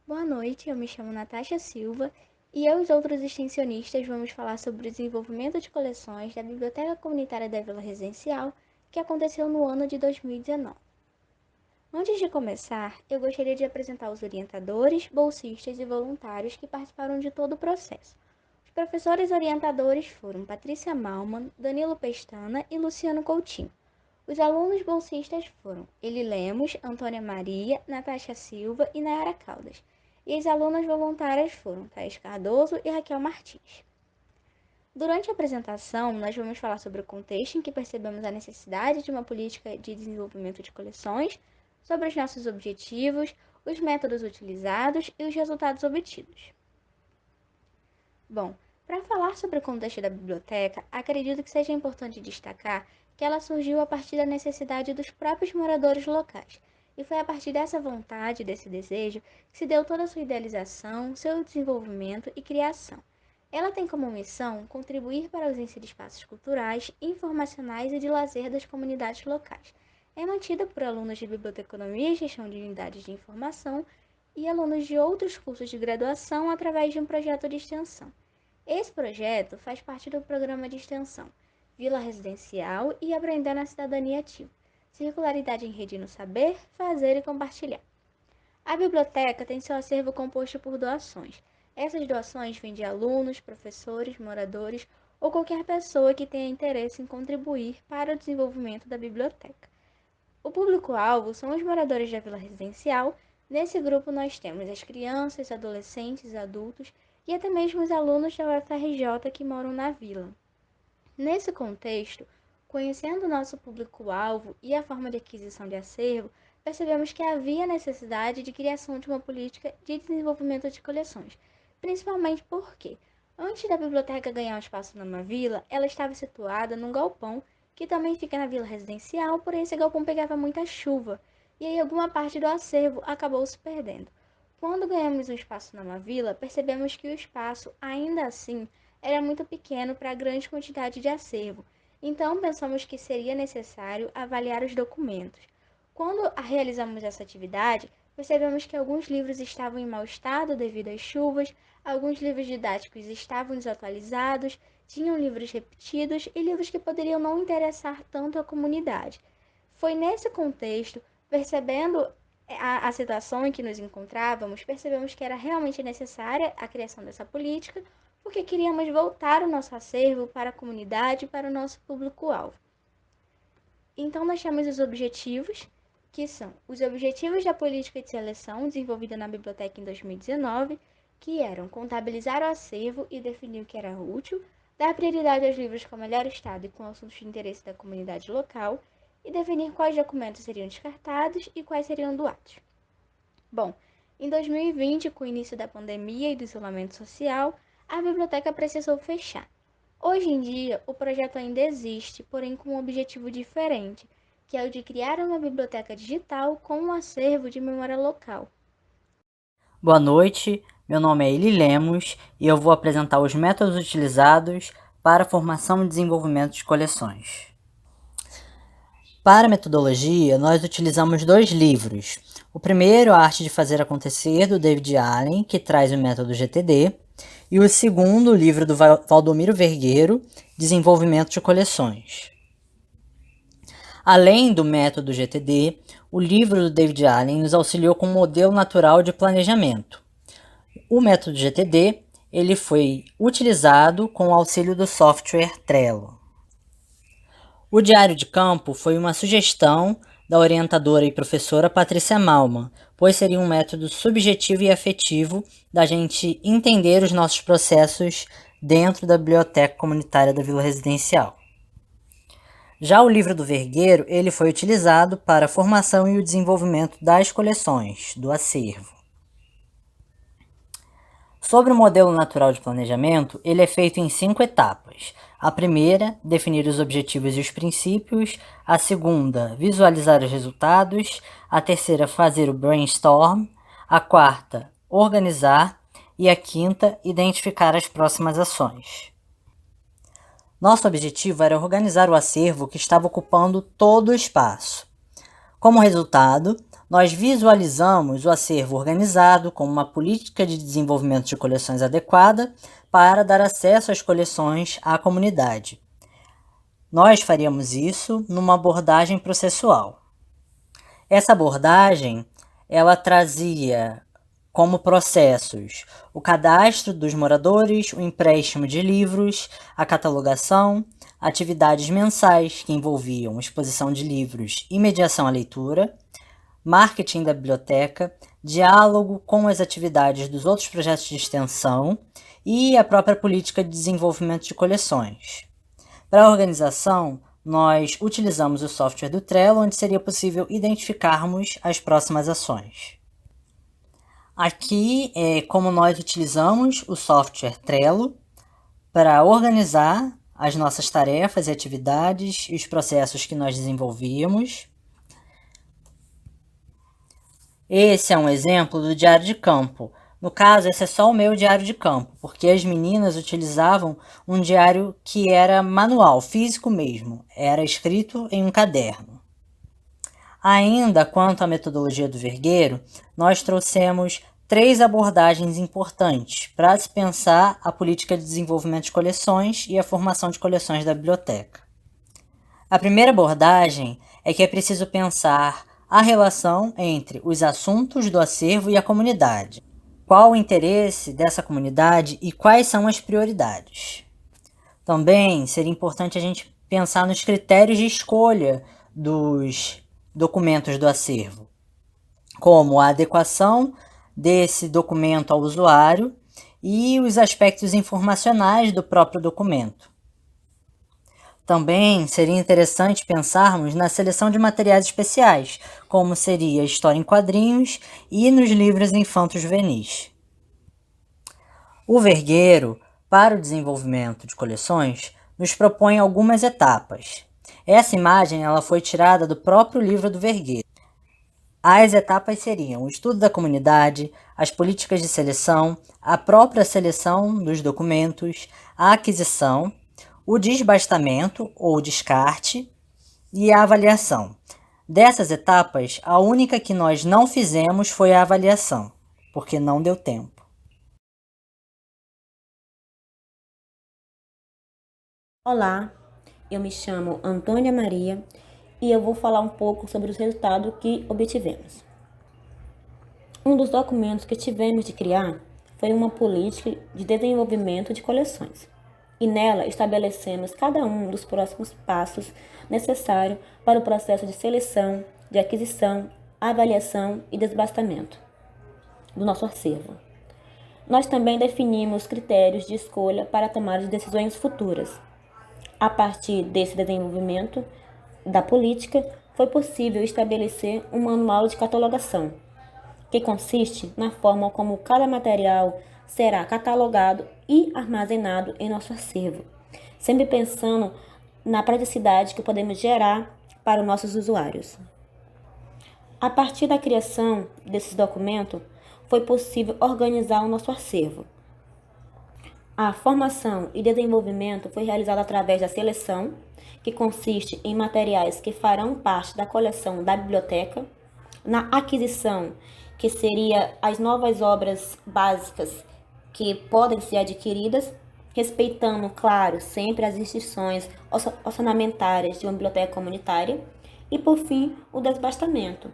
Boa noite, eu me chamo Natasha Silva e eu e os outros extensionistas vamos falar sobre o desenvolvimento de coleções da Biblioteca Comunitária da Vila Residencial que aconteceu no ano de 2019. Antes de começar, eu gostaria de apresentar os orientadores, bolsistas e voluntários que participaram de todo o processo. Os professores orientadores foram Patrícia Malman, Danilo Pestana e Luciano Coutinho. Os alunos bolsistas foram Eli Lemos, Antônia Maria, Natasha Silva e Nayara Caldas. E as alunas voluntárias foram Thaís Cardoso e Raquel Martins. Durante a apresentação, nós vamos falar sobre o contexto em que percebemos a necessidade de uma política de desenvolvimento de coleções, sobre os nossos objetivos, os métodos utilizados e os resultados obtidos. Bom, para falar sobre o contexto da biblioteca, acredito que seja importante destacar que ela surgiu a partir da necessidade dos próprios moradores locais. E foi a partir dessa vontade, desse desejo, que se deu toda a sua idealização, seu desenvolvimento e criação. Ela tem como missão contribuir para a ausência de espaços culturais, informacionais e de lazer das comunidades locais. É mantida por alunos de biblioteconomia e gestão de unidades de informação e alunos de outros cursos de graduação através de um projeto de extensão. Esse projeto faz parte do programa de extensão Vila Residencial e Aprender na Cidadania Ativa, Circularidade em Rede no Saber, Fazer e Compartilhar. A biblioteca tem seu acervo composto por doações. Essas doações vêm de alunos, professores, moradores ou qualquer pessoa que tenha interesse em contribuir para o desenvolvimento da biblioteca. O público-alvo são os moradores da Vila Residencial. Nesse grupo nós temos as crianças, adolescentes, adultos e até mesmo os alunos da UFRJ que moram na vila. Nesse contexto, conhecendo o nosso público-alvo e a forma de aquisição de acervo, percebemos que havia necessidade de criação de uma política de desenvolvimento de coleções, principalmente porque, antes da biblioteca ganhar um espaço numa vila, ela estava situada num galpão que também fica na vila residencial, porém esse galpão pegava muita chuva, e aí alguma parte do acervo acabou se perdendo. Quando ganhamos um espaço numa vila, percebemos que o espaço, ainda assim, era muito pequeno para a grande quantidade de acervo, então pensamos que seria necessário avaliar os documentos. Quando realizamos essa atividade, percebemos que alguns livros estavam em mau estado devido às chuvas, alguns livros didáticos estavam desatualizados, tinham livros repetidos e livros que poderiam não interessar tanto à comunidade. Foi nesse contexto, percebendo a situação em que nos encontrávamos, percebemos que era realmente necessária a criação dessa política, porque queríamos voltar o nosso acervo para a comunidade e para o nosso público-alvo. Então, nós temos os objetivos, que são os objetivos da política de seleção desenvolvida na biblioteca em 2019, que eram contabilizar o acervo e definir o que era útil, dar prioridade aos livros com melhor estado e com assuntos de interesse da comunidade local, e definir quais documentos seriam descartados e quais seriam doados. Bom, em 2020, com o início da pandemia e do isolamento social, a biblioteca precisou fechar. Hoje em dia, o projeto ainda existe, porém com um objetivo diferente, que é o de criar uma biblioteca digital com um acervo de memória local. Boa noite, meu nome é Eli Lemos e eu vou apresentar os métodos utilizados para a formação e desenvolvimento de coleções. Para a metodologia, nós utilizamos dois livros. O primeiro, A Arte de Fazer Acontecer, do David Allen, que traz o método GTD, e o segundo, o livro do Valdomiro Vergueiro, Desenvolvimento de Coleções. Além do método GTD, o livro do David Allen nos auxiliou com um modelo natural de planejamento. O método GTD ele foi utilizado com o auxílio do software Trello. O diário de campo foi uma sugestão da orientadora e professora Patrícia Malman, pois seria um método subjetivo e afetivo da gente entender os nossos processos dentro da biblioteca comunitária da Vila Residencial. Já o livro do Vergueiro, ele foi utilizado para a formação e o desenvolvimento das coleções, do acervo. Sobre o modelo natural de planejamento, ele é feito em 5 etapas. A primeira, definir os objetivos e os princípios. A segunda, visualizar os resultados. A terceira, fazer o brainstorm. A quarta, organizar. E a quinta, identificar as próximas ações. Nosso objetivo era organizar o acervo que estava ocupando todo o espaço. Como resultado, Nós visualizamos o acervo organizado como uma política de desenvolvimento de coleções adequada para dar acesso às coleções à comunidade. Nós faríamos isso numa abordagem processual. Essa abordagem, ela trazia como processos o cadastro dos moradores, o empréstimo de livros, a catalogação, atividades mensais que envolviam exposição de livros e mediação à leitura, marketing da biblioteca, diálogo com as atividades dos outros projetos de extensão e a própria política de desenvolvimento de coleções. Para a organização, nós utilizamos o software do Trello, onde seria possível identificarmos as próximas ações. Aqui é como nós utilizamos o software Trello para organizar as nossas tarefas e atividades e os processos que nós desenvolvíamos. Esse é um exemplo do diário de campo. No caso, esse é só o meu diário de campo, porque as meninas utilizavam um diário que era manual, físico mesmo, era escrito em um caderno. Ainda quanto à metodologia do Vergueiro, nós trouxemos 3 abordagens importantes para se pensar a política de desenvolvimento de coleções e a formação de coleções da biblioteca. A primeira abordagem é que é preciso pensar a relação entre os assuntos do acervo e a comunidade. Qual o interesse dessa comunidade e quais são as prioridades? Também seria importante a gente pensar nos critérios de escolha dos documentos do acervo, como a adequação desse documento ao usuário e os aspectos informacionais do próprio documento. Também seria interessante pensarmos na seleção de materiais especiais, como seria a história em quadrinhos e nos livros infanto-juvenis. O Vergueiro, para o desenvolvimento de coleções, nos propõe algumas etapas. Essa imagem ela foi tirada do próprio livro do Vergueiro. As etapas seriam o estudo da comunidade, as políticas de seleção, a própria seleção dos documentos, a aquisição, o desbastamento ou descarte e a avaliação. Dessas etapas, a única que nós não fizemos foi a avaliação, porque não deu tempo. Olá, eu me chamo Antônia Maria e eu vou falar um pouco sobre os resultados que obtivemos. Um dos documentos que tivemos de criar foi uma política de desenvolvimento de coleções, e nela estabelecemos cada um dos próximos passos necessários para o processo de seleção, de aquisição, avaliação e desbastamento do nosso acervo. Nós também definimos critérios de escolha para tomar de decisões futuras. A partir desse desenvolvimento da política, foi possível estabelecer um manual de catalogação, que consiste na forma como cada material será catalogado e armazenado em nosso acervo, sempre pensando na praticidade que podemos gerar para os nossos usuários. A partir da criação desses documentos, foi possível organizar o nosso acervo. A formação e desenvolvimento foi realizada através da seleção, que consiste em materiais que farão parte da coleção da biblioteca, na aquisição, que seria as novas obras básicas que podem ser adquiridas, respeitando, claro, sempre as instituições orçamentárias de uma biblioteca comunitária, e, por fim, o desbastamento,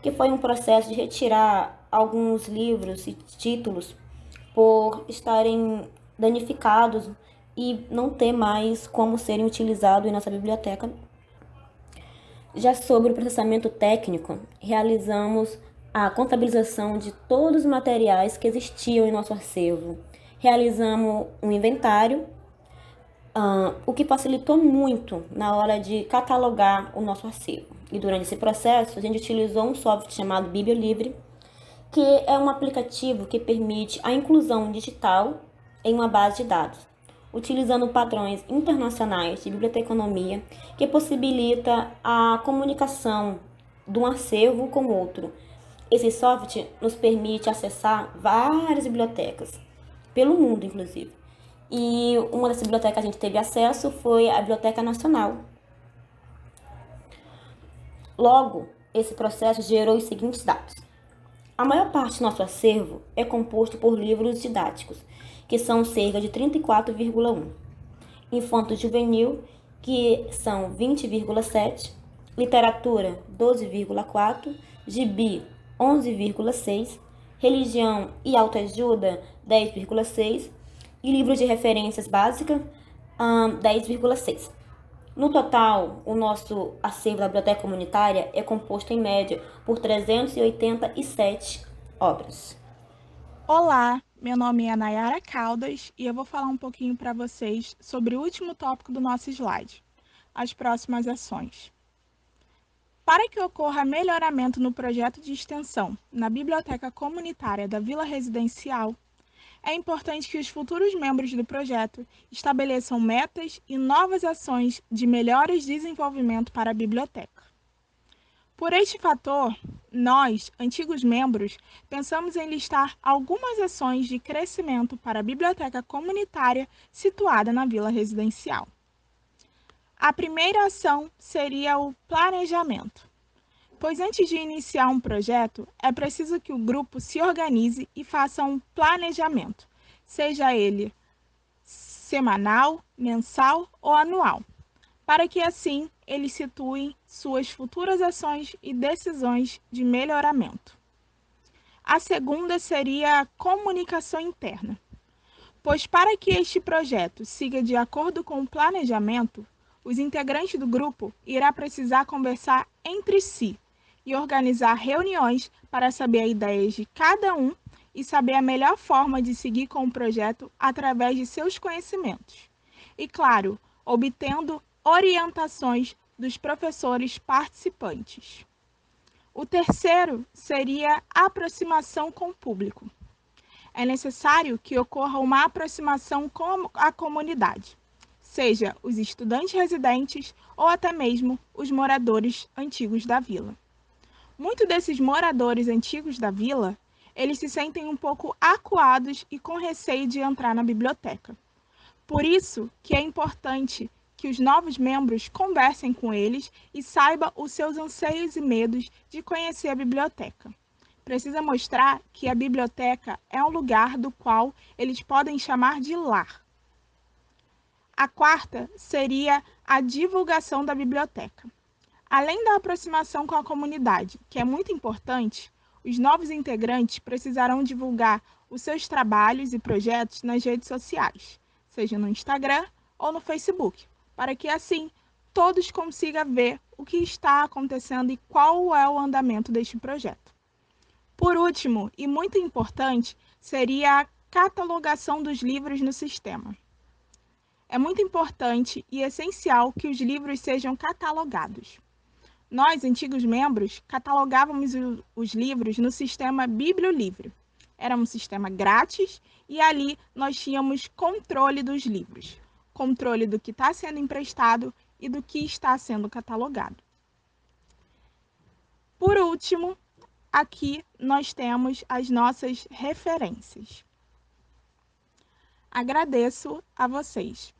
que foi um processo de retirar alguns livros e títulos por estarem danificados e não ter mais como serem utilizados em nossa biblioteca. Já sobre o processamento técnico, realizamos a contabilização de todos os materiais que existiam em nosso acervo. Realizamos um inventário, o que facilitou muito na hora de catalogar o nosso acervo. E durante esse processo, a gente utilizou um software chamado Bibliolivre, que é um aplicativo que permite a inclusão digital em uma base de dados, utilizando padrões internacionais de biblioteconomia, que possibilita a comunicação de um acervo com outro. Esse software nos permite acessar várias bibliotecas, pelo mundo inclusive. E uma dessas bibliotecas que a gente teve acesso foi a Biblioteca Nacional. Logo, esse processo gerou os seguintes dados. A maior parte do nosso acervo é composto por livros didáticos, que são cerca de 34,1. Infanto-juvenil, que são 20,7. Literatura, 12,4. Gibi, 11,6. Religião e autoajuda, 10,6. E livros de referências básicas, 10,6. No total, o nosso acervo da biblioteca comunitária é composto em média por 387 obras. Olá, meu nome é Nayara Caldas e eu vou falar um pouquinho para vocês sobre o último tópico do nosso slide, as próximas ações. Para que ocorra melhoramento no projeto de extensão na biblioteca comunitária da Vila Residencial, é importante que os futuros membros do projeto estabeleçam metas e novas ações de melhores desenvolvimento para a biblioteca. Por este fator, nós, antigos membros, pensamos em listar algumas ações de crescimento para a biblioteca comunitária situada na Vila Residencial. A primeira ação seria o planejamento, pois antes de iniciar um projeto, é preciso que o grupo se organize e faça um planejamento, seja ele semanal, mensal ou anual, para que assim eles situem suas futuras ações e decisões de melhoramento. A segunda seria a comunicação interna, pois para que este projeto siga de acordo com o planejamento, os integrantes do grupo irá precisar conversar entre si e organizar reuniões para saber as ideias de cada um e saber a melhor forma de seguir com o projeto através de seus conhecimentos. E, claro, obtendo orientações dos professores participantes. O terceiro seria a aproximação com o público. É necessário que ocorra uma aproximação com a comunidade, seja os estudantes residentes ou até mesmo os moradores antigos da vila. Muitos desses moradores antigos da vila, eles se sentem um pouco acuados e com receio de entrar na biblioteca. Por isso que é importante que os novos membros conversem com eles e saibam os seus anseios e medos de conhecer a biblioteca. Precisa mostrar que a biblioteca é um lugar do qual eles podem chamar de lar. A quarta seria a divulgação da biblioteca. Além da aproximação com a comunidade, que é muito importante, os novos integrantes precisarão divulgar os seus trabalhos e projetos nas redes sociais, seja no Instagram ou no Facebook, para que assim todos consigam ver o que está acontecendo e qual é o andamento deste projeto. Por último, e muito importante, seria a catalogação dos livros no sistema. É muito importante e essencial que os livros sejam catalogados. Nós, antigos membros, catalogávamos os livros no sistema Bibliolivre. Era um sistema grátis e ali nós tínhamos controle dos livros, controle do que está sendo emprestado e do que está sendo catalogado. Por último, aqui nós temos as nossas referências. Agradeço a vocês.